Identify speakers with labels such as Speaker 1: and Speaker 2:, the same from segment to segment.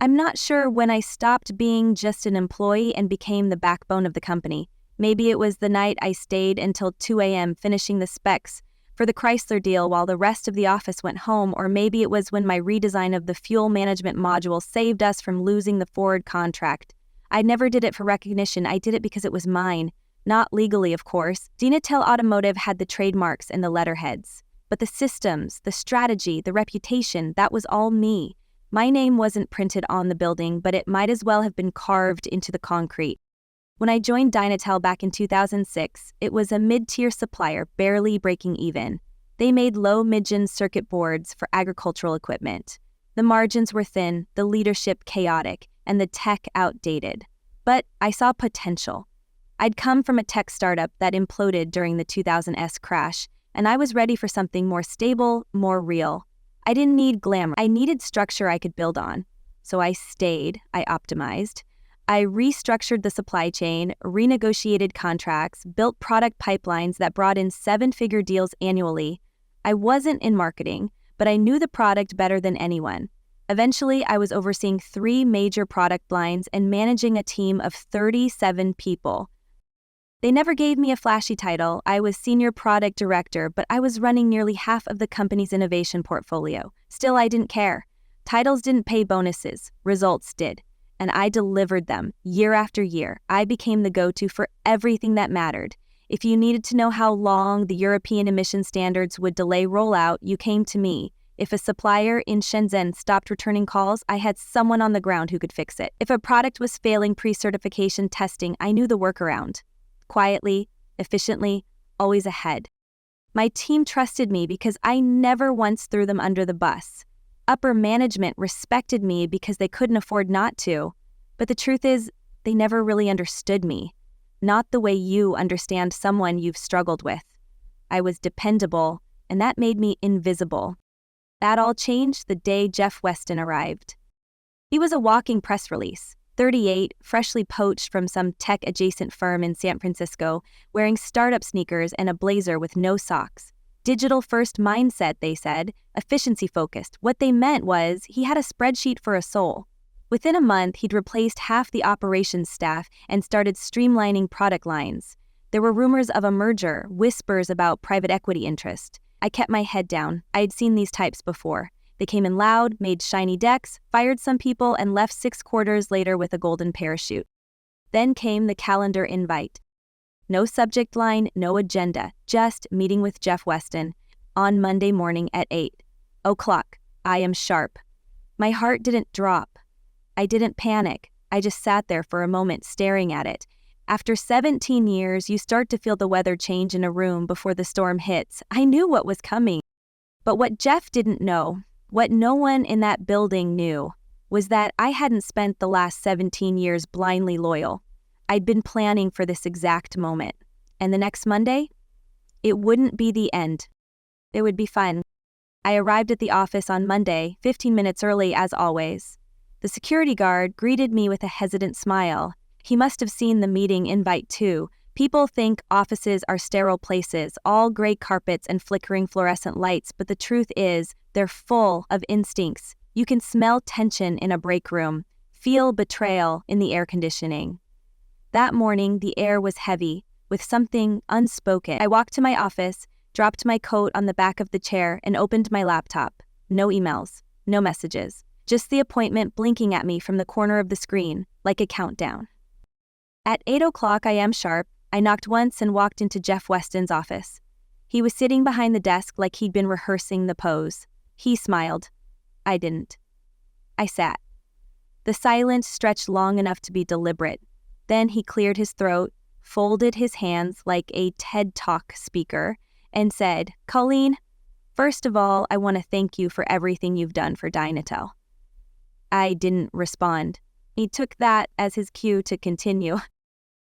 Speaker 1: I'm not sure when I stopped being just an employee and became the backbone of the company. Maybe it was the night I stayed until 2 a.m. finishing the specs for the Chrysler deal while the rest of the office went home, or maybe it was when my redesign of the fuel management module saved us from losing the Ford contract. I never did it for recognition, I did it because it was mine. Not legally, of course. Dynatel Automotive had the trademarks and the letterheads. But the systems, the strategy, the reputation, that was all me. My name wasn't printed on the building, but it might as well have been carved into the concrete. When I joined Dynatel back in 2006, it was a mid-tier supplier, barely breaking even. They made low-mid-gen circuit boards for agricultural equipment. The margins were thin, the leadership chaotic, and the tech outdated. But I saw potential. I'd come from a tech startup that imploded during the 2000s crash, and I was ready for something more stable, more real. I didn't need glamour. I needed structure I could build on. So I stayed, I optimized. I restructured the supply chain, renegotiated contracts, built product pipelines that brought in 7-figure deals annually. I wasn't in marketing, but I knew the product better than anyone. Eventually, I was overseeing 3 major product lines and managing a team of 37 people. They never gave me a flashy title. I was senior product director, but I was running nearly half of the company's innovation portfolio. Still, I didn't care. Titles didn't pay bonuses, results did. And I delivered them year after year. I became the go-to for everything that mattered. If you needed to know how long the European emission standards would delay rollout, you came to me. If a supplier in Shenzhen stopped returning calls, I had someone on the ground who could fix it. If a product was failing pre-certification testing, I knew the workaround. Quietly, efficiently, always ahead. My team trusted me because I never once threw them under the bus. Upper management respected me because they couldn't afford not to. But the truth is, they never really understood me. Not the way you understand someone you've struggled with. I was dependable, and that made me invisible. That all changed the day Jeff Weston arrived. He was a walking press release. 38, freshly poached from some tech-adjacent firm in San Francisco, wearing startup sneakers and a blazer with no socks. Digital-first mindset, they said, efficiency-focused. What they meant was he had a spreadsheet for a soul. Within a month, he'd replaced half the operations staff and started streamlining product lines. There were rumors of a merger, whispers about private equity interest. I kept my head down. I had seen these types before. They came in loud, made shiny decks, fired some people, and left 6 quarters later with a golden parachute. Then came the calendar invite. No subject line, no agenda, just meeting with Jeff Weston on Monday morning at 8 o'clock. I am sharp. My heart didn't drop. I didn't panic. I just sat there for a moment staring at it. After 17 years, you start to feel the weather change in a room before the storm hits. I knew what was coming. But what Jeff didn't know, what no one in that building knew, was that I hadn't spent the last 17 years blindly loyal. I'd been planning for this exact moment. And the next Monday, it wouldn't be the end. It would be fun. I arrived at the office on Monday, 15 minutes early as always. The security guard greeted me with a hesitant smile. He must have seen the meeting invite too. People think offices are sterile places, all gray carpets and flickering fluorescent lights, but the truth is, they're full of instincts. You can smell tension in a break room, feel betrayal in the air conditioning. That morning, the air was heavy, with something unspoken. I walked to my office, dropped my coat on the back of the chair, and opened my laptop. No emails, no messages, just the appointment blinking at me from the corner of the screen, like a countdown. At 8 o'clock, I am sharp. I knocked once and walked into Jeff Weston's office. He was sitting behind the desk like he'd been rehearsing the pose. He smiled. I didn't. I sat. The silence stretched long enough to be deliberate. Then he cleared his throat, folded his hands like a TED Talk speaker, and said, "Colleen, first of all, I want to thank you for everything you've done for Dynatel." I didn't respond. He took that as his cue to continue.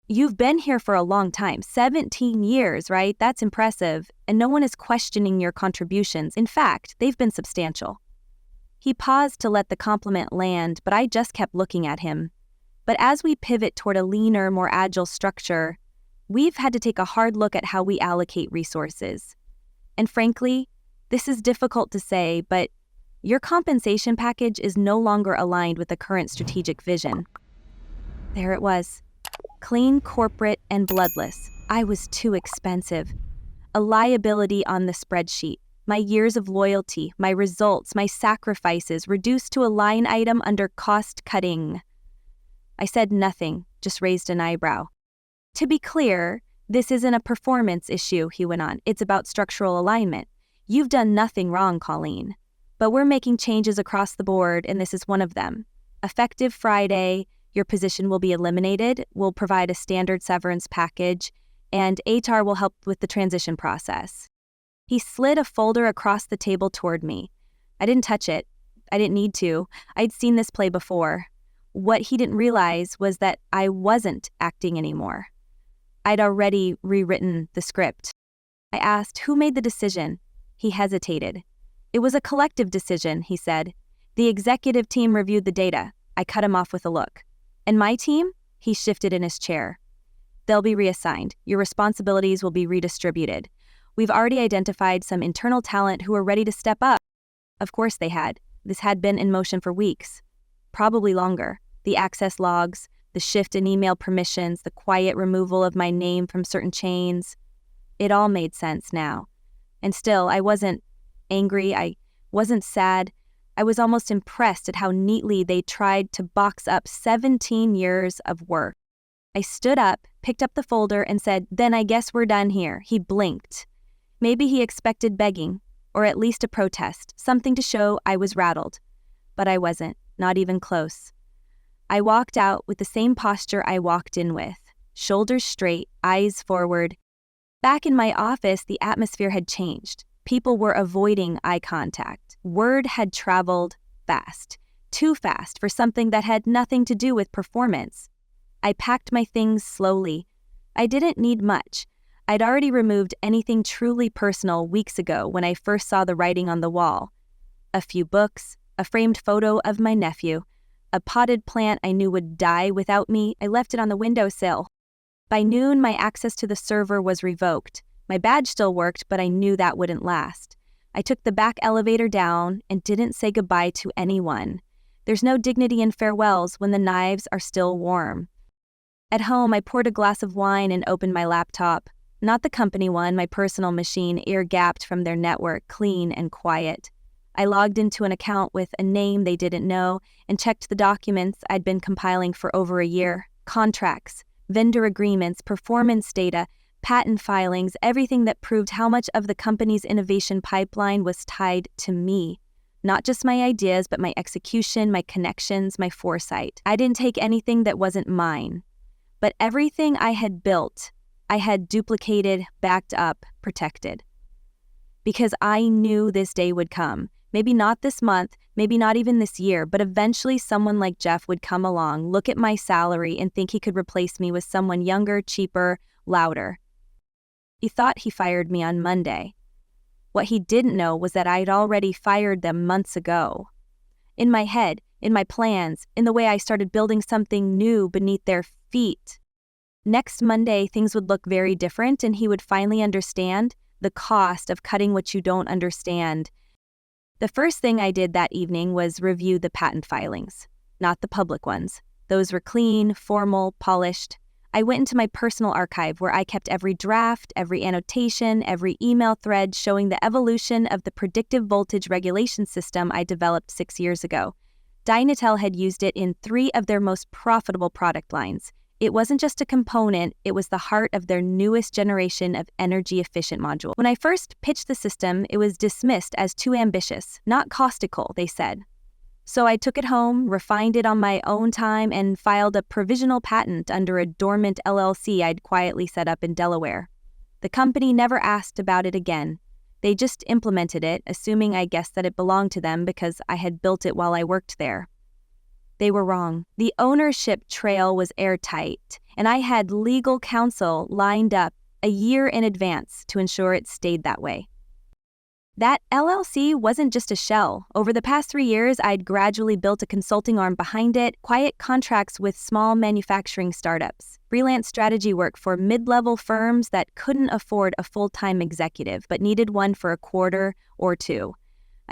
Speaker 1: "You've been here for a long time, 17 years, right? That's impressive, and no one is questioning your contributions. In fact, they've been substantial." He paused to let the compliment land, but I just kept looking at him. But as we pivot toward a leaner, more agile structure, we've had to take a hard look at how we allocate resources. And frankly, this is difficult to say, but Your compensation package is no longer aligned with the current strategic vision. There it was. Clean, corporate, and bloodless. I was too expensive. A liability on the spreadsheet. My years of loyalty, my results, my sacrifices reduced to a line item under cost cutting. I said nothing, just raised an eyebrow. To be clear, this isn't a performance issue, he went on. It's about structural alignment. You've done nothing wrong, Colleen. But we're making changes across the board, and this is one of them. Effective Friday, your position will be eliminated. We'll provide a standard severance package, and HR will help with the transition process. He slid a folder across the table toward me. I didn't touch it. I didn't need to. I'd seen this play before. What he didn't realize was that I wasn't acting anymore. I'd already rewritten the script. I asked, who made the decision? He hesitated. It was a collective decision, he said. The executive team reviewed the data. I cut him off with a look. And my team? He shifted in his chair. They'll be reassigned. Your responsibilities will be redistributed. We've already identified some internal talent who are ready to step up. Of course they had. This had been in motion for weeks. Probably longer. The access logs, the shift in email permissions, the quiet removal of my name from certain chains. It all made sense now. And still, I wasn't angry. I wasn't sad. I was almost impressed at how neatly they tried to box up 17 years of work. I stood up, picked up the folder, and said, then I guess we're done here. He blinked. Maybe he expected begging, or at least a protest, something to show I was rattled. But I wasn't, not even close. I walked out with the same posture I walked in with, shoulders straight, eyes forward. Back in my office, the atmosphere had changed. People were avoiding eye contact. Word had traveled fast, too fast for something that had nothing to do with performance. I packed my things slowly. I didn't need much. I'd already removed anything truly personal weeks ago when I first saw the writing on the wall. A few books, a framed photo of my nephew, a potted plant I knew would die without me. I left it on the windowsill. By noon, my access to the server was revoked. My badge still worked, but I knew that wouldn't last. I took the back elevator down and didn't say goodbye to anyone. There's no dignity in farewells when the knives are still warm. At home, I poured a glass of wine and opened my laptop. Not the company one, my personal machine, ear-gapped from their network, clean and quiet. I logged into an account with a name they didn't know and checked the documents I'd been compiling for over a year. Contracts, vendor agreements, performance data, patent filings, everything that proved how much of the company's innovation pipeline was tied to me. Not just my ideas, but my execution, my connections, my foresight. I didn't take anything that wasn't mine. But everything I had built, I had duplicated, backed up, protected. Because I knew this day would come. Maybe not this month, maybe not even this year, but eventually someone like Jeff would come along, look at my salary, and think he could replace me with someone younger, cheaper, louder. He thought he fired me on Monday. What he didn't know was that I'd already fired them months ago. In my head, in my plans, in the way I started building something new beneath their feet. Next Monday, things would look very different, and he would finally understand the cost of cutting what you don't understand. The first thing I did that evening was review the patent filings, not the public ones. Those were clean, formal, polished. I went into my personal archive where I kept every draft, every annotation, every email thread showing the evolution of the predictive voltage regulation system I developed 6 years ago. Dynatel had used it in 3 of their most profitable product lines. It wasn't just a component, it was the heart of their newest generation of energy-efficient module. When I first pitched the system, it was dismissed as too ambitious, not caustical, they said. So I took it home, refined it on my own time, and filed a provisional patent under a dormant LLC I'd quietly set up in Delaware. The company never asked about it again. They just implemented it, assuming I guessed that it belonged to them because I had built it while I worked there. They were wrong. The ownership trail was airtight, and I had legal counsel lined up a year in advance to ensure it stayed that way. That LLC wasn't just a shell. Over the past 3 years, I'd gradually built a consulting arm behind it, quiet contracts with small manufacturing startups, freelance strategy work for mid-level firms that couldn't afford a full-time executive but needed one for a quarter or two.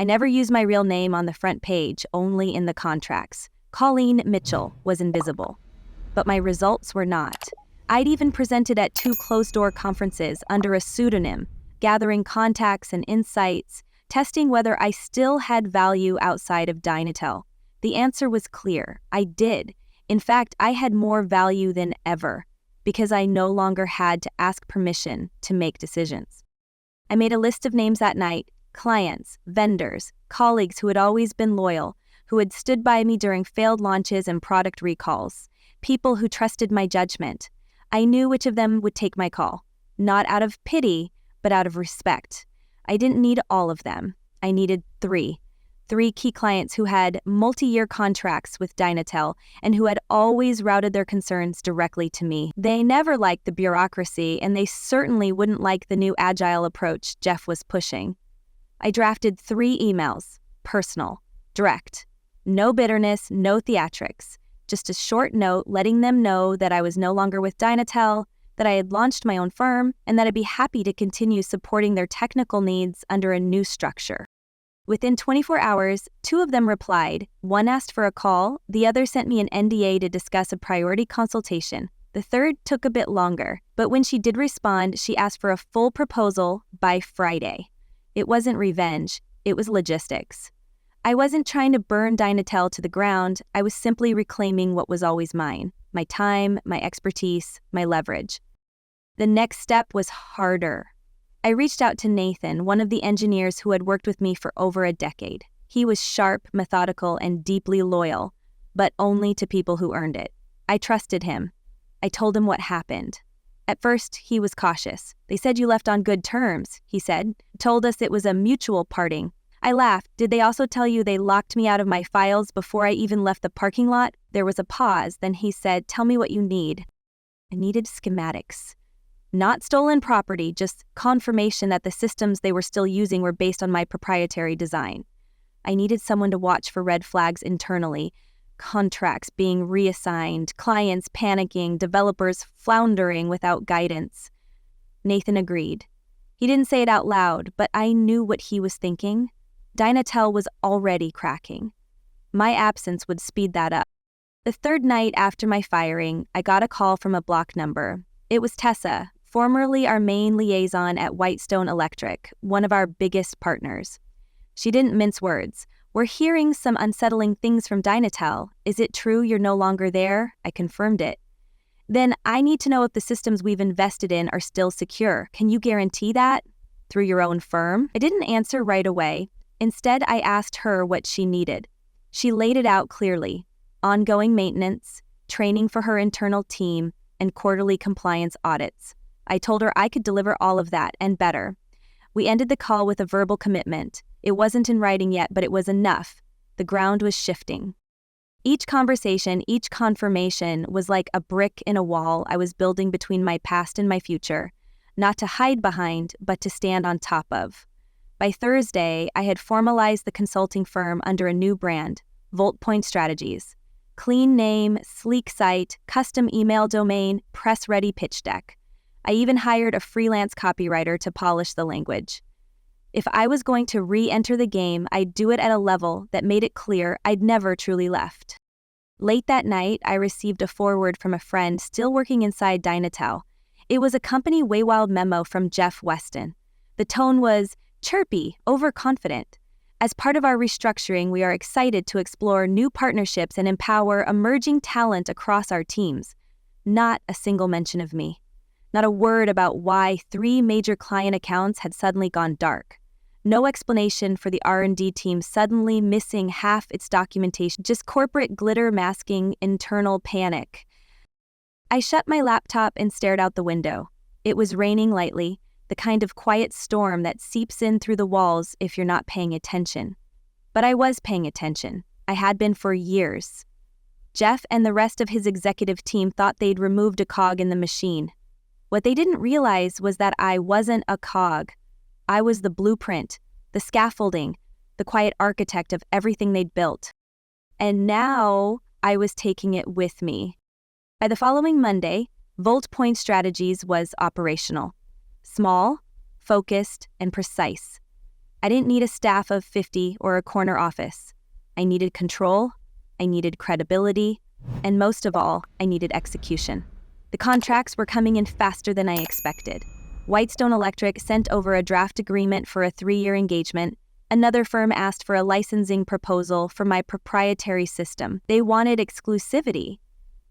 Speaker 1: I never used my real name on the front page, only in the contracts. Colleen Mitchell was invisible. But my results were not. I'd even presented at 2 closed-door conferences under a pseudonym, gathering contacts and insights, testing whether I still had value outside of Dynatel. The answer was clear. I did. In fact, I had more value than ever, because I no longer had to ask permission to make decisions. I made a list of names that night: clients, vendors, colleagues who had always been loyal, who had stood by me during failed launches and product recalls, people who trusted my judgment. I knew which of them would take my call, not out of pity, but out of respect. I didn't need all of them. I needed 3. 3 key clients who had multi-year contracts with Dynatel and who had always routed their concerns directly to me. They never liked the bureaucracy, and they certainly wouldn't like the new agile approach Jeff was pushing. I drafted 3 emails: personal, direct, no bitterness, no theatrics, just a short note letting them know that I was no longer with Dynatel, that I had launched my own firm, and that I'd be happy to continue supporting their technical needs under a new structure. Within 24 hours, 2 of them replied. One asked for a call, the other sent me an NDA to discuss a priority consultation. The third took a bit longer, but when she did respond, she asked for a full proposal by Friday. It wasn't revenge, it was logistics. I wasn't trying to burn Dynatel to the ground, I was simply reclaiming what was always mine: my time, my expertise, my leverage. The next step was harder. I reached out to Nathan, one of the engineers who had worked with me for over a decade. He was sharp, methodical, and deeply loyal, but only to people who earned it. I trusted him. I told him what happened. At first, he was cautious. "They said you left on good terms," he said. "Told us it was a mutual parting." I laughed. "Did they also tell you they locked me out of my files before I even left the parking lot?" There was a pause, then he said, "Tell me what you need." I needed schematics. Not stolen property, just confirmation that the systems they were still using were based on my proprietary design. I needed someone to watch for red flags internally: contracts being reassigned, clients panicking, developers floundering without guidance. Nathan agreed. He didn't say it out loud, but I knew what he was thinking. Dynatel was already cracking. My absence would speed that up. The third night after my firing, I got a call from a block number. It was Tessa, formerly our main liaison at Whitestone Electric, one of our biggest partners. She didn't mince words. "We're hearing some unsettling things from Dynatel. Is it true you're no longer there?" I confirmed it. "Then I need to know if the systems we've invested in are still secure. Can you guarantee that? Through your own firm?" I didn't answer right away. Instead, I asked her what she needed. She laid it out clearly: ongoing maintenance, training for her internal team, and quarterly compliance audits. I told her I could deliver all of that and better. We ended the call with a verbal commitment. It wasn't in writing yet, but it was enough. The ground was shifting. Each conversation, each confirmation was like a brick in a wall I was building between my past and my future, not to hide behind, but to stand on top of. By Thursday, I had formalized the consulting firm under a new brand, VoltPoint Strategies. Clean name, sleek site, custom email domain, press-ready pitch deck. I even hired a freelance copywriter to polish the language. If I was going to re-enter the game, I'd do it at a level that made it clear I'd never truly left. Late that night, I received a forward from a friend still working inside Dynatel. It was a company-way-wild memo from Jeff Weston. The tone was chirpy, overconfident. "As part of our restructuring, we are excited to explore new partnerships and empower emerging talent across our teams." Not a single mention of me. Not a word about why 3 major client accounts had suddenly gone dark. No explanation for the R&D team suddenly missing half its documentation, just corporate glitter masking internal panic. I shut my laptop and stared out the window. It was raining lightly, the kind of quiet storm that seeps in through the walls if you're not paying attention. But I was paying attention. I had been for years. Jeff and the rest of his executive team thought they'd removed a cog in the machine. What they didn't realize was that I wasn't a cog. I was the blueprint, the scaffolding, the quiet architect of everything they'd built. And now I was taking it with me. By the following Monday, VoltPoint Strategies was operational. Small, focused, and precise. I didn't need a staff of 50 or a corner office. I needed control, I needed credibility, and most of all, I needed execution. The contracts were coming in faster than I expected. Whitestone Electric sent over a draft agreement for a 3-year engagement. Another firm asked for a licensing proposal for my proprietary system. They wanted exclusivity.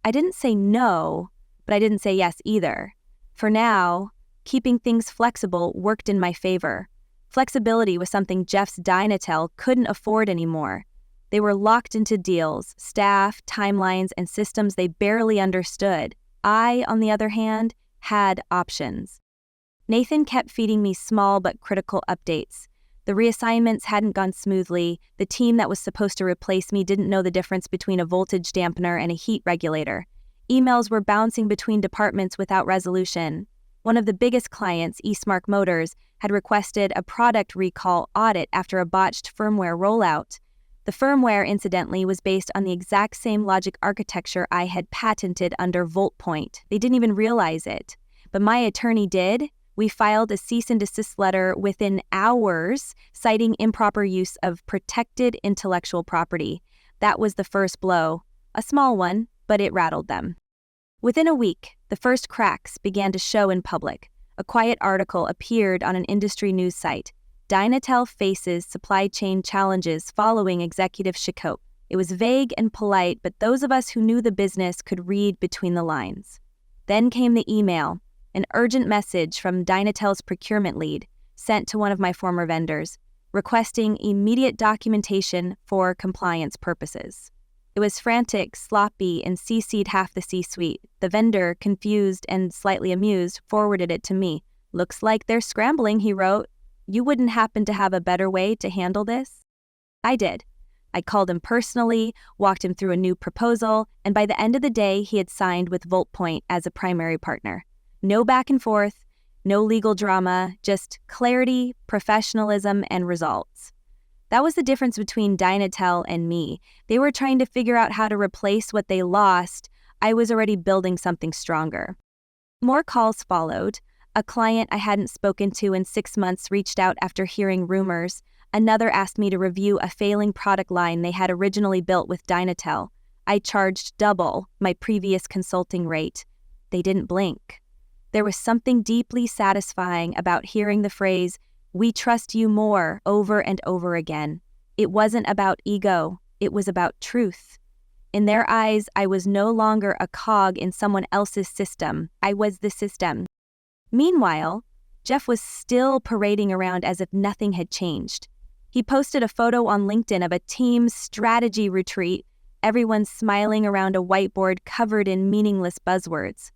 Speaker 1: I didn't say no, but I didn't say yes either. For now, keeping things flexible worked in my favor. Flexibility was something Jeff's Dynatel couldn't afford anymore. They were locked into deals, staff, timelines, and systems they barely understood. I, on the other hand, had options. Nathan kept feeding me small but critical updates. The reassignments hadn't gone smoothly. The team that was supposed to replace me didn't know the difference between a voltage dampener and a heat regulator. Emails were bouncing between departments without resolution. One of the biggest clients, Eastmark Motors, had requested a product recall audit after a botched firmware rollout. The firmware, incidentally, was based on the exact same logic architecture I had patented under VoltPoint. They didn't even realize it. But my attorney did. We filed a cease and desist letter within hours, citing improper use of protected intellectual property. That was the first blow. A small one, but it rattled them. Within a week, the first cracks began to show in public. A quiet article appeared on an industry news site. Dynatel faces supply chain challenges following executive shakeup. It was vague and polite, but those of us who knew the business could read between the lines. Then came the email, an urgent message from Dynatel's procurement lead, sent to one of my former vendors, requesting immediate documentation for compliance purposes. It was frantic, sloppy, and CC'd half the C-suite. The vendor, confused and slightly amused, forwarded it to me. "Looks like they're scrambling," he wrote. "You wouldn't happen to have a better way to handle this?" I did. I called him personally, walked him through a new proposal, and by the end of the day, he had signed with VoltPoint as a primary partner. No back and forth, no legal drama, just clarity, professionalism, and results. That was the difference between Dynatel and me. They were trying to figure out how to replace what they lost. I was already building something stronger. More calls followed. A client I hadn't spoken to in 6 months reached out after hearing rumors. Another asked me to review a failing product line they had originally built with Dynatel. I charged double my previous consulting rate. They didn't blink. There was something deeply satisfying about hearing the phrase, "We trust you more," over and over again. It wasn't about ego, it was about truth. In their eyes, I was no longer a cog in someone else's system. I was the system. Meanwhile, Jeff was still parading around as if nothing had changed. He posted a photo on LinkedIn of a team strategy retreat, everyone smiling around a whiteboard covered in meaningless buzzwords.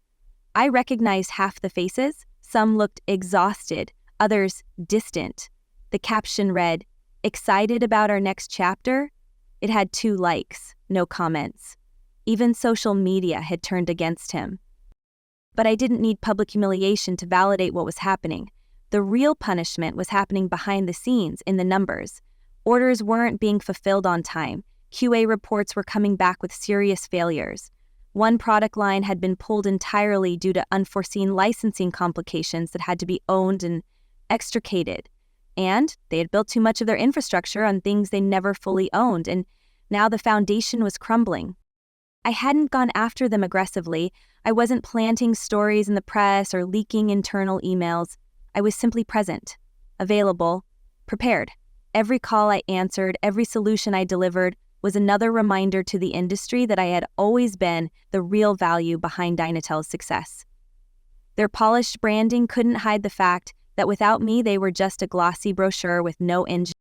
Speaker 1: I recognized half the faces. Some looked exhausted, others distant. The caption read, "Excited about our next chapter?" It had 2 likes, no comments. Even social media had turned against him. But I didn't need public humiliation to validate what was happening. The real punishment was happening behind the scenes, in the numbers. Orders weren't being fulfilled on time. QA reports were coming back with serious failures. One product line had been pulled entirely due to unforeseen licensing complications that had to be owned and extricated. And they had built too much of their infrastructure on things they never fully owned, and now the foundation was crumbling. I hadn't gone after them aggressively. I wasn't planting stories in the press or leaking internal emails. I was simply present, available, prepared. Every call I answered, every solution I delivered was another reminder to the industry that I had always been the real value behind Dynatel's success. Their polished branding couldn't hide the fact that without me, they were just a glossy brochure with no engine.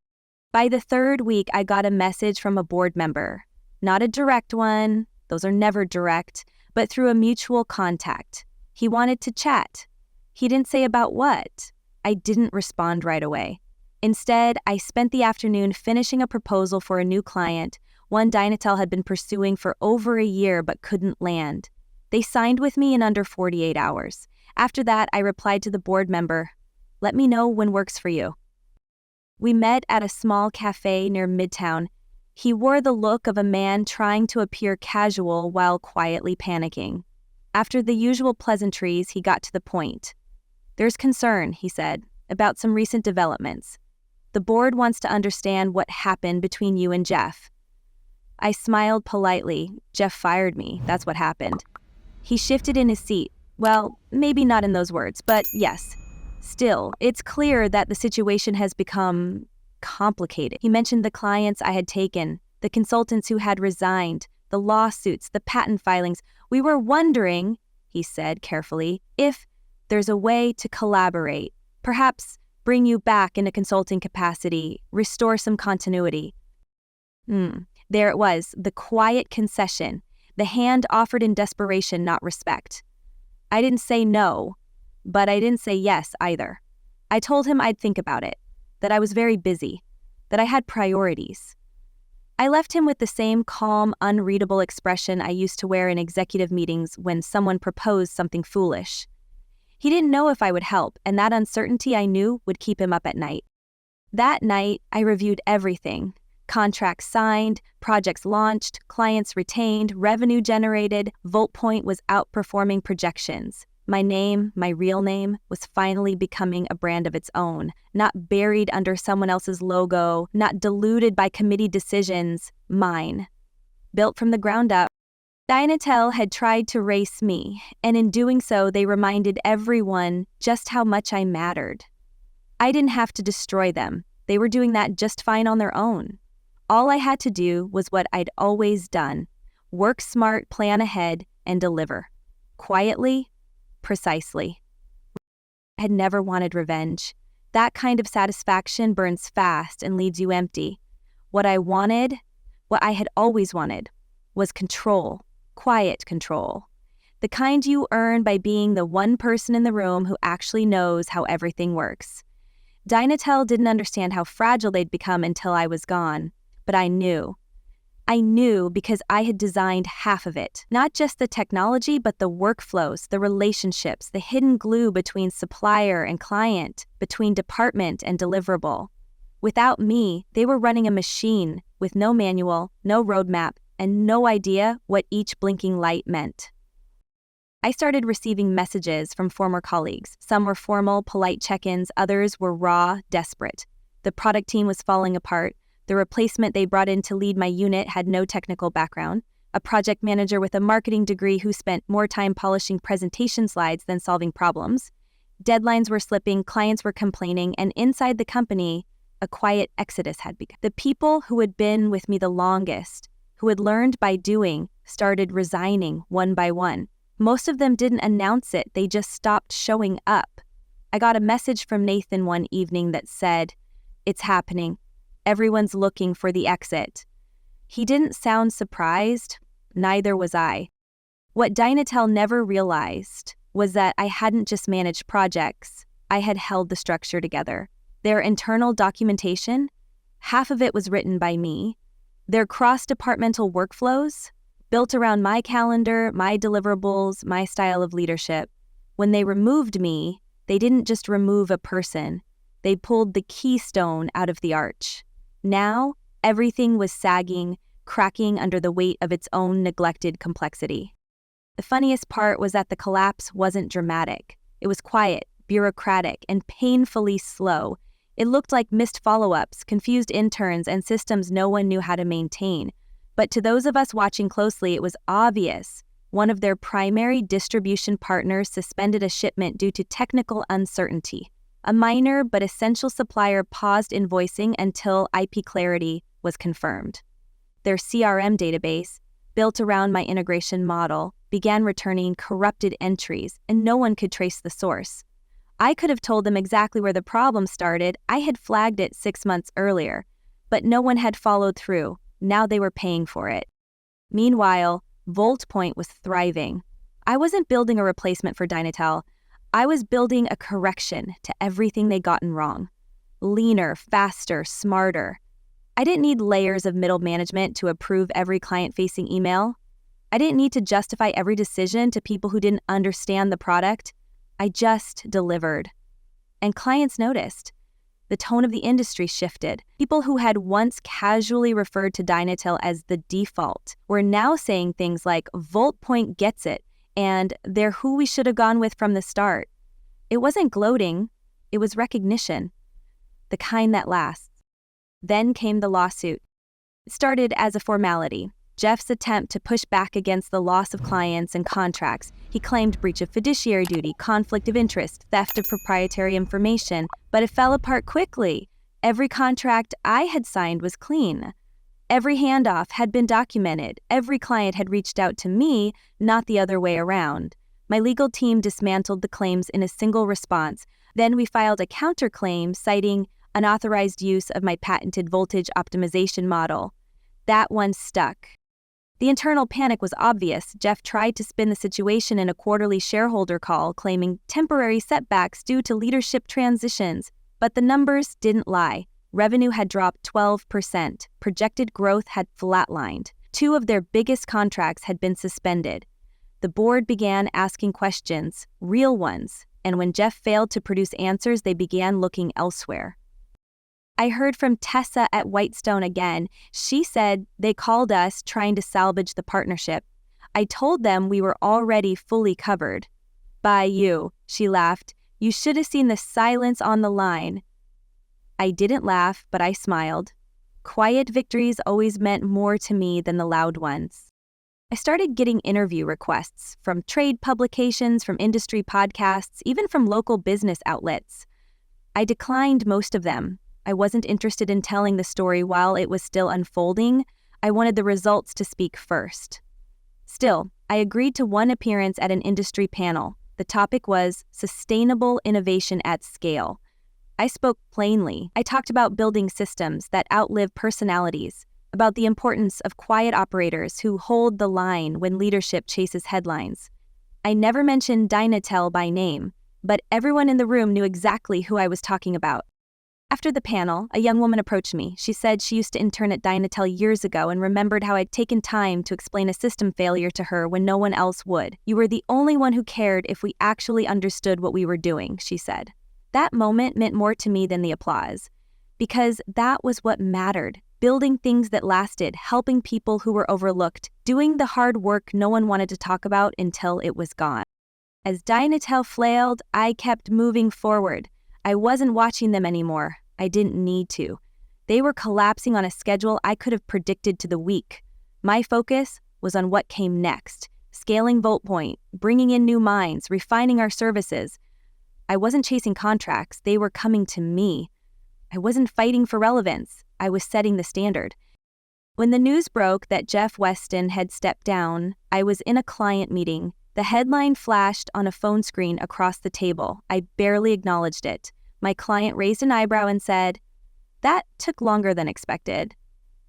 Speaker 1: By the 3rd week, I got a message from a board member. Not a direct one, those are never direct, but through a mutual contact. He wanted to chat. He didn't say about what. I didn't respond right away. Instead, I spent the afternoon finishing a proposal for a new client, one Dynatel had been pursuing for over a year but couldn't land. They signed with me in under 48 hours. After that, I replied to the board member, "Let me know when works for you." We met at a small cafe near Midtown. He wore the look of a man trying to appear casual while quietly panicking. After the usual pleasantries, he got to the point. "There's concern," he said, "about some recent developments. The board wants to understand what happened between you and Jeff. I smiled politely. Jeff fired me. That's what happened. He shifted in his seat. Well, maybe not in those words, but yes. Still, it's clear that the situation has become complicated. He mentioned the clients I had taken, the consultants who had resigned, the lawsuits, the patent filings. We were wondering, he said carefully, if there's a way to collaborate, perhaps bring you back in a consulting capacity, restore some continuity. There it was, the quiet concession, the hand offered in desperation, not respect. I didn't say no, but I didn't say yes either. I told him I'd think about it, that I was very busy, that I had priorities. I left him with the same calm, unreadable expression I used to wear in executive meetings when someone proposed something foolish. He didn't know if I would help, and that uncertainty I knew would keep him up at night. That night, I reviewed everything. Contracts signed, projects launched, clients retained, revenue generated. VoltPoint was outperforming projections. My name, my real name, was finally becoming a brand of its own, not buried under someone else's logo, not diluted by committee decisions, mine. Built from the ground up. Dynatel had tried to race me, and in doing so, they reminded everyone just how much I mattered. I didn't have to destroy them. They were doing that just fine on their own. All I had to do was what I'd always done: work smart, plan ahead, and deliver. Quietly, precisely. I had never wanted revenge. That kind of satisfaction burns fast and leaves you empty. What I wanted, what I had always wanted, was control. Quiet control. The kind you earn by being the one person in the room who actually knows how everything works. Dynatel didn't understand how fragile they'd become until I was gone, but I knew. I knew because I had designed half of it. Not just the technology, but the workflows, the relationships, the hidden glue between supplier and client, between department and deliverable. Without me, they were running a machine with no manual, no roadmap, and no idea what each blinking light meant. I started receiving messages from former colleagues. Some were formal, polite check-ins, others were raw, desperate. The product team was falling apart. The replacement they brought in to lead my unit had no technical background. A project manager with a marketing degree who spent more time polishing presentation slides than solving problems. Deadlines were slipping, clients were complaining, and inside the company, a quiet exodus had begun. The people who had been with me the longest, who had learned by doing, started resigning one by one. Most of them didn't announce it, they just stopped showing up. I got a message from Nathan one evening that said, "It's happening. Everyone's looking for the exit." He didn't sound surprised, neither was I. What Dynatel never realized was that I hadn't just managed projects, I had held the structure together. Their internal documentation, half of it was written by me. Their cross-departmental workflows, built around my calendar, my deliverables, my style of leadership. When they removed me, they didn't just remove a person. They pulled the keystone out of the arch. Now, everything was sagging, cracking under the weight of its own neglected complexity. The funniest part was that the collapse wasn't dramatic. It was quiet, bureaucratic, and painfully slow. It looked like missed follow-ups, confused interns, and systems no one knew how to maintain. But to those of us watching closely, it was obvious. One of their primary distribution partners suspended a shipment due to technical uncertainty. A minor but essential supplier paused invoicing until IP clarity was confirmed. Their CRM database, built around my integration model, began returning corrupted entries, and no one could trace the source. I could have told them exactly where the problem started. I had flagged it 6 months earlier, but no one had followed through. Now they were paying for it. Meanwhile, VoltPoint was thriving. I wasn't building a replacement for Dynatel. I was building a correction to everything they'd gotten wrong. Leaner, faster, smarter. I didn't need layers of middle management to approve every client-facing email. I didn't need to justify every decision to people who didn't understand the product. I just delivered. And clients noticed. The tone of the industry shifted. People who had once casually referred to Dynatel as the default were now saying things like, "VoltPoint gets it," and "they're who we should have gone with from the start." It wasn't gloating, it was recognition. the kind that lasts. Then came the lawsuit. It started as a formality. Jeff's attempt to push back against the loss of clients and contracts. He claimed breach of fiduciary duty, conflict of interest, theft of proprietary information, but it fell apart quickly. Every contract I had signed was clean. Every handoff had been documented. Every client had reached out to me, not the other way around. My legal team dismantled the claims in a single response. Then we filed a counterclaim citing unauthorized use of my patented voltage optimization model. That one stuck. The internal panic was obvious. Jeff tried to spin the situation in a quarterly shareholder call, claiming temporary setbacks due to leadership transitions. But the numbers didn't lie. Revenue had dropped 12%. Projected growth had flatlined. 2 of their biggest contracts had been suspended. The board began asking questions, real ones, and when Jeff failed to produce answers, they began looking elsewhere. I heard from Tessa at Whitestone again. She said they called us trying to salvage the partnership. I told them we were already fully covered. By you, she laughed. You should have seen the silence on the line. I didn't laugh, but I smiled. Quiet victories always meant more to me than the loud ones. I started getting interview requests from trade publications, from industry podcasts, even from local business outlets. I declined most of them. I wasn't interested in telling the story while it was still unfolding. I wanted the results to speak first. Still, I agreed to one appearance at an industry panel. The topic was sustainable innovation at scale. I spoke plainly. I talked about building systems that outlive personalities, about the importance of quiet operators who hold the line when leadership chases headlines. I never mentioned Dynatel by name, but everyone in the room knew exactly who I was talking about. After the panel, a young woman approached me. She said she used to intern at Dynatel years ago and remembered how I'd taken time to explain a system failure to her when no one else would. You were the only one who cared if we actually understood what we were doing, she said. That moment meant more to me than the applause, because that was what mattered. Building things that lasted, helping people who were overlooked, doing the hard work no one wanted to talk about until it was gone. As Dynatel flailed, I kept moving forward. I wasn't watching them anymore. I didn't need to. They were collapsing on a schedule I could have predicted to the week. My focus was on what came next, scaling VoltPoint, bringing in new minds, refining our services. I wasn't chasing contracts. They were coming to me. I wasn't fighting for relevance. I was setting the standard. When the news broke that Jeff Weston had stepped down, I was in a client meeting. The headline flashed on a phone screen across the table. I barely acknowledged it. My client raised an eyebrow and said, "That took longer than expected."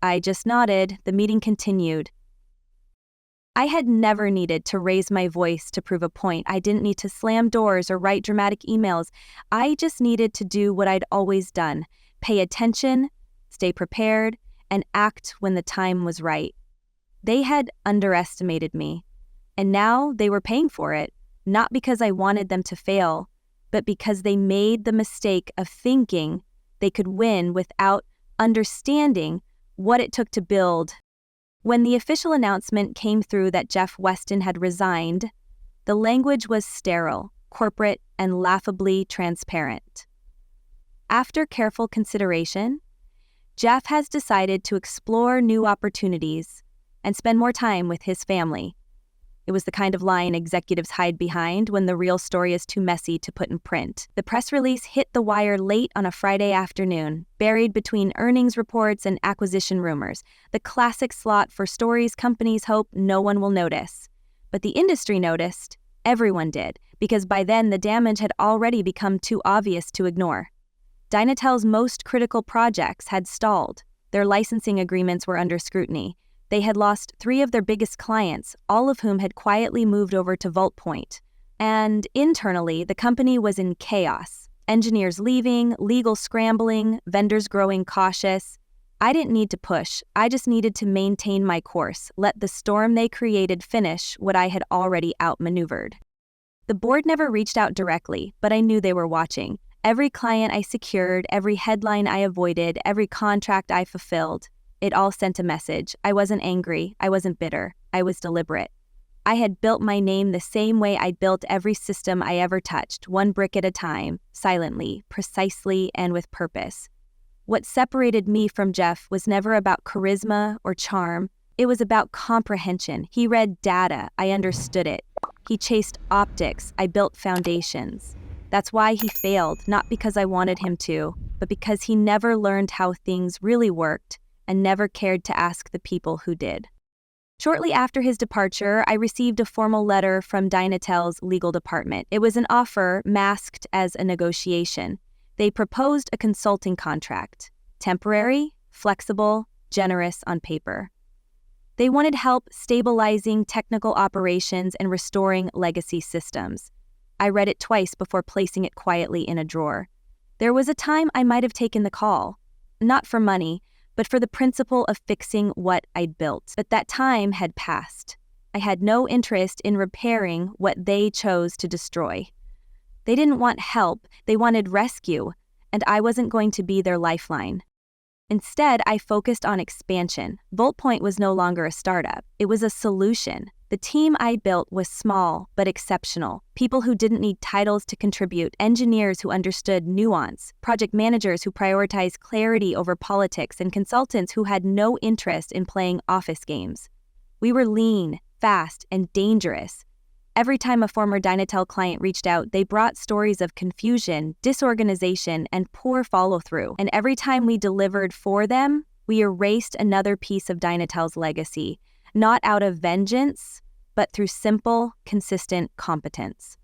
Speaker 1: I just nodded. The meeting continued. I had never needed to raise my voice to prove a point. I didn't need to slam doors or write dramatic emails. I just needed to do what I'd always done: pay attention, stay prepared, and act when the time was right. They had underestimated me, and now they were paying for it, not because I wanted them to fail, but because they made the mistake of thinking they could win without understanding what it took to build. When the official announcement came through that Jeff Weston had resigned, the language was sterile, corporate, and laughably transparent. After careful consideration, Jeff has decided to explore new opportunities and spend more time with his family. It was the kind of line executives hide behind when the real story is too messy to put in print. The press release hit the wire late on a Friday afternoon, buried between earnings reports and acquisition rumors, the classic slot for stories companies hope no one will notice. But the industry noticed. Everyone did, because by then the damage had already become too obvious to ignore. Dynatel's most critical projects had stalled. Their licensing agreements were under scrutiny. They had lost 3 of their biggest clients, all of whom had quietly moved over to VoltPoint. And internally, the company was in chaos. Engineers leaving, legal scrambling, vendors growing cautious. I didn't need to push. I just needed to maintain my course, let the storm they created finish what I had already outmaneuvered. The board never reached out directly, but I knew they were watching. Every client I secured, every headline I avoided, every contract I fulfilled, it all sent a message. I wasn't angry. I wasn't bitter. I was deliberate. I had built my name the same way I'd built every system I ever touched, one brick at a time, silently, precisely, and with purpose. What separated me from Jeff was never about charisma or charm. It was about comprehension. He read data, I understood it. He chased optics, I built foundations. That's why he failed, not because I wanted him to, but because he never learned how things really worked and never cared to ask the people who did. Shortly after his departure, I received a formal letter from Dynatel's legal department. It was an offer masked as a negotiation. They proposed a consulting contract, temporary, flexible, generous on paper. They wanted help stabilizing technical operations and restoring legacy systems. I read it twice before placing it quietly in a drawer. There was a time I might have taken the call, not for money, but for the principle of fixing what I'd built. But that time had passed. I had no interest in repairing what they chose to destroy. They didn't want help, they wanted rescue, and I wasn't going to be their lifeline. Instead, I focused on expansion. VoltPoint was no longer a startup, it was a solution. The team I built was small but exceptional. People who didn't need titles to contribute, engineers who understood nuance, project managers who prioritized clarity over politics, and consultants who had no interest in playing office games. We were lean, fast, and dangerous. Every time a former Dynatel client reached out, they brought stories of confusion, disorganization, and poor follow-through. And every time we delivered for them, we erased another piece of Dynatel's legacy, not out of vengeance, but through simple, consistent competence.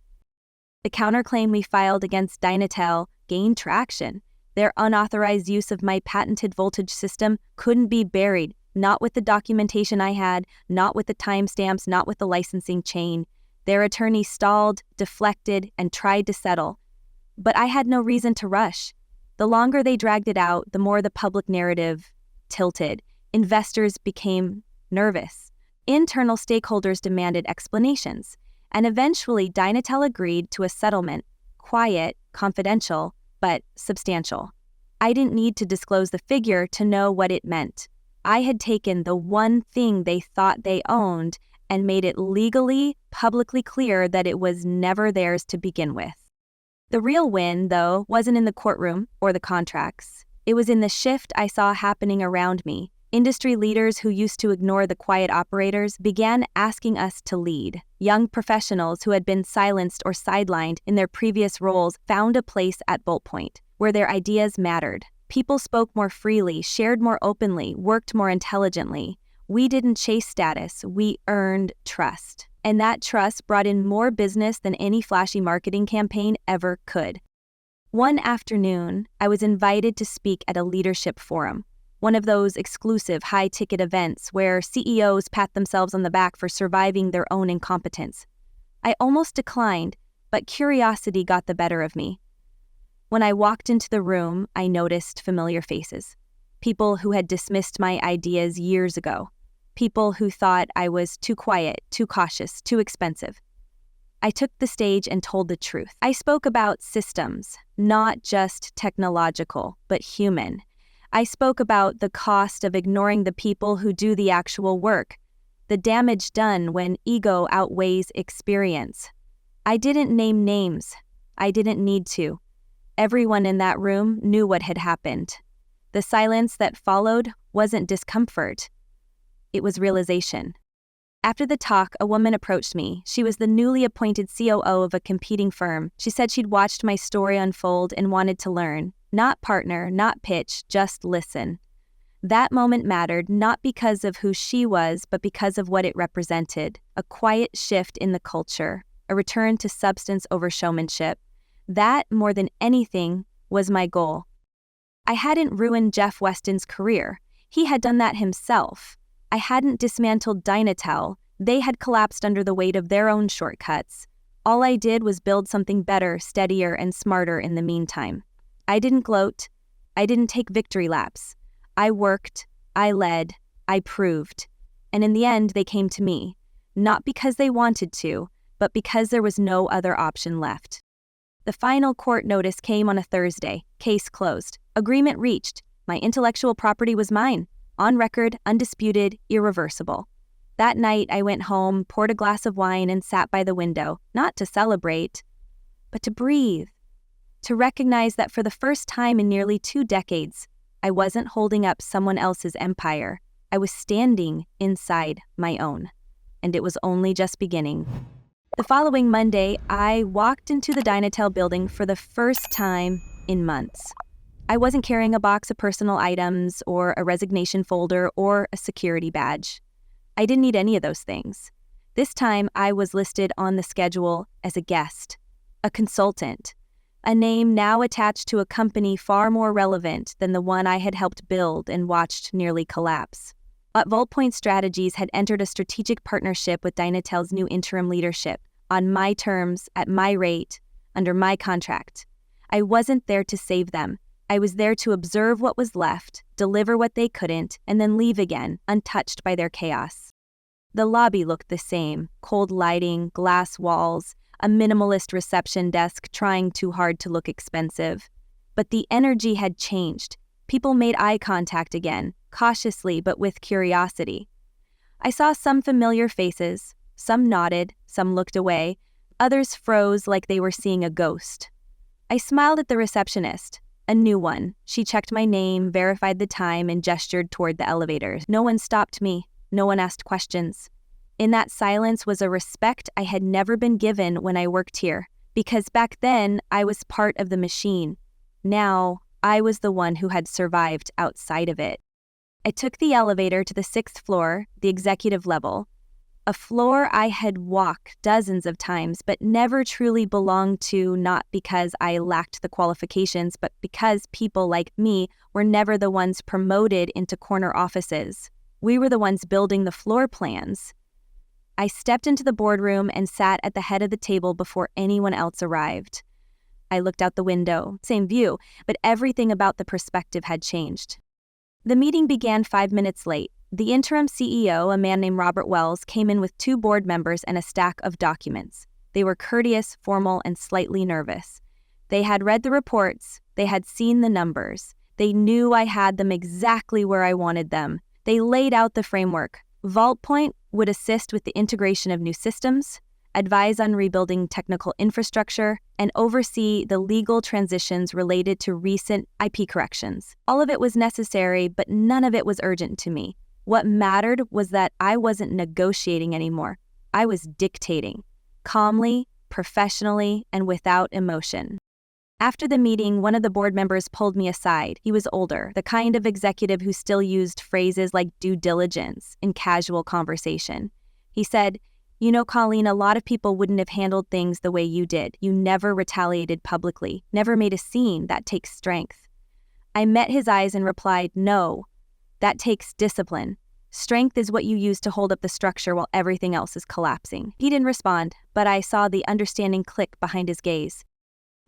Speaker 1: The counterclaim we filed against Dynatel gained traction. Their unauthorized use of my patented voltage system couldn't be buried, not with the documentation I had, not with the timestamps, not with the licensing chain. Their attorney stalled, deflected, and tried to settle. But I had no reason to rush. The longer they dragged it out, the more the public narrative tilted. Investors became nervous. Internal stakeholders demanded explanations. And eventually, Dynatel agreed to a settlement, quiet, confidential, but substantial. I didn't need to disclose the figure to know what it meant. I had taken the one thing they thought they owned and made it legally, publicly clear that it was never theirs to begin with. The real win, though, wasn't in the courtroom or the contracts. It was in the shift I saw happening around me. Industry leaders who used to ignore the quiet operators began asking us to lead. Young professionals who had been silenced or sidelined in their previous roles found a place at VoltPoint, where their ideas mattered. People spoke more freely, shared more openly, worked more intelligently. We didn't chase status, we earned trust. And that trust brought in more business than any flashy marketing campaign ever could. One afternoon, I was invited to speak at a leadership forum, one of those exclusive high-ticket events where CEOs pat themselves on the back for surviving their own incompetence. I almost declined, but curiosity got the better of me. When I walked into the room, I noticed familiar faces. People who had dismissed my ideas years ago. People who thought I was too quiet, too cautious, too expensive. I took the stage and told the truth. I spoke about systems, not just technological, but human. I spoke about the cost of ignoring the people who do the actual work, the damage done when ego outweighs experience. I didn't name names. I didn't need to. Everyone in that room knew what had happened. The silence that followed wasn't discomfort. It was realization. After the talk, a woman approached me. She was the newly appointed COO of a competing firm. She said she'd watched my story unfold and wanted to learn. Not partner, not pitch, just listen. That moment mattered not because of who she was, but because of what it represented. A quiet shift in the culture, a return to substance over showmanship. That, more than anything, was my goal. I hadn't ruined Jeff Weston's career. He had done that himself. I hadn't dismantled Dynatel. They had collapsed under the weight of their own shortcuts. All I did was build something better, steadier, and smarter in the meantime. I didn't gloat. I didn't take victory laps. I worked, I led, I proved. And in the end, they came to me. Not because they wanted to, but because there was no other option left. The final court notice came on a Thursday. Case closed. Agreement reached. My intellectual property was mine. On record, undisputed, irreversible. That night, I went home, poured a glass of wine, and sat by the window, not to celebrate, but to breathe. To recognize that for the first time in nearly 2 decades, I I wasn't holding up someone else's empire. I was standing inside my own. And it was only just beginning. The following Monday, I walked into the Dynatel building for the first time in months. I wasn't carrying a box of personal items or a resignation folder or a security badge. I didn't need any of those things. This time, I was listed on the schedule as a guest, a consultant, a name now attached to a company far more relevant than the one I had helped build and watched nearly collapse. VaultPoint Strategies had entered a strategic partnership with Dynatel's new interim leadership, on my terms, at my rate, under my contract. I wasn't there to save them. I was there to observe what was left, deliver what they couldn't, and then leave again, untouched by their chaos. The lobby looked the same: cold lighting, glass walls, a minimalist reception desk trying too hard to look expensive. But the energy had changed. People made eye contact again, cautiously but with curiosity. I saw some familiar faces. Some nodded, some looked away, others froze like they were seeing a ghost. I smiled at the receptionist, a new one. She checked my name, verified the time, and gestured toward the elevator. No one stopped me. No one asked questions. In that silence was a respect I had never been given when I worked here, because back then I was part of the machine. Now, I was the one who had survived outside of it. I took the elevator to the 6th floor, the executive level, a floor I had walked dozens of times but never truly belonged to, not because I lacked the qualifications, but because people like me were never the ones promoted into corner offices. We were the ones building the floor plans. I stepped into the boardroom and sat at the head of the table before anyone else arrived. I looked out the window, same view, but everything about the perspective had changed. The meeting began 5 minutes late. The interim CEO, a man named Robert Wells, came in with 2 board members and a stack of documents. They were courteous, formal, and slightly nervous. They had read the reports. They had seen the numbers. They knew I had them exactly where I wanted them. They laid out the framework. VaultPoint would assist with the integration of new systems, advise on rebuilding technical infrastructure, and oversee the legal transitions related to recent IP corrections. All of it was necessary, but none of it was urgent to me. What mattered was that I wasn't negotiating anymore. I was dictating, calmly, professionally, and without emotion. After the meeting, one of the board members pulled me aside. He was older, the kind of executive who still used phrases like due diligence in casual conversation. He said, "You know, Colleen, a lot of people wouldn't have handled things the way you did. You never retaliated publicly, never made a scene. That takes strength." I met his eyes and replied, "No, that takes discipline. Strength is what you use to hold up the structure while everything else is collapsing." He didn't respond, but I saw the understanding click behind his gaze.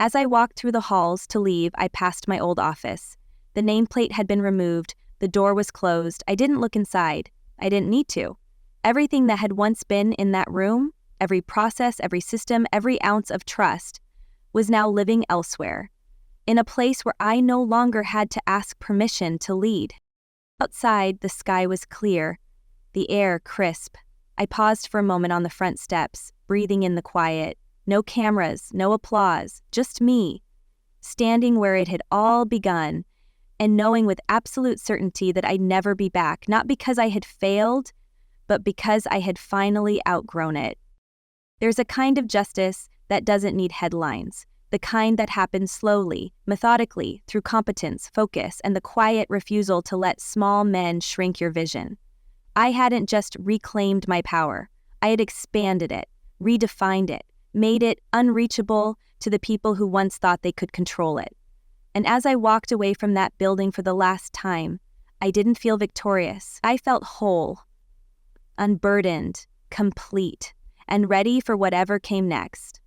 Speaker 1: As I walked through the halls to leave, I passed my old office. The nameplate had been removed, the door was closed. I didn't look inside. I didn't need to. Everything that had once been in that room, every process, every system, every ounce of trust, was now living elsewhere, in a place where I no longer had to ask permission to lead. Outside, the sky was clear, the air crisp. I paused for a moment on the front steps, breathing in the quiet. No cameras, no applause, just me, standing where it had all begun, and knowing with absolute certainty that I'd never be back, not because I had failed, but because I had finally outgrown it. There's a kind of justice that doesn't need headlines, the kind that happens slowly, methodically, through competence, focus, and the quiet refusal to let small men shrink your vision. I hadn't just reclaimed my power, I had expanded it, redefined it, made it unreachable to the people who once thought they could control it. And as I walked away from that building for the last time, I didn't feel victorious. I felt whole, unburdened, complete, and ready for whatever came next.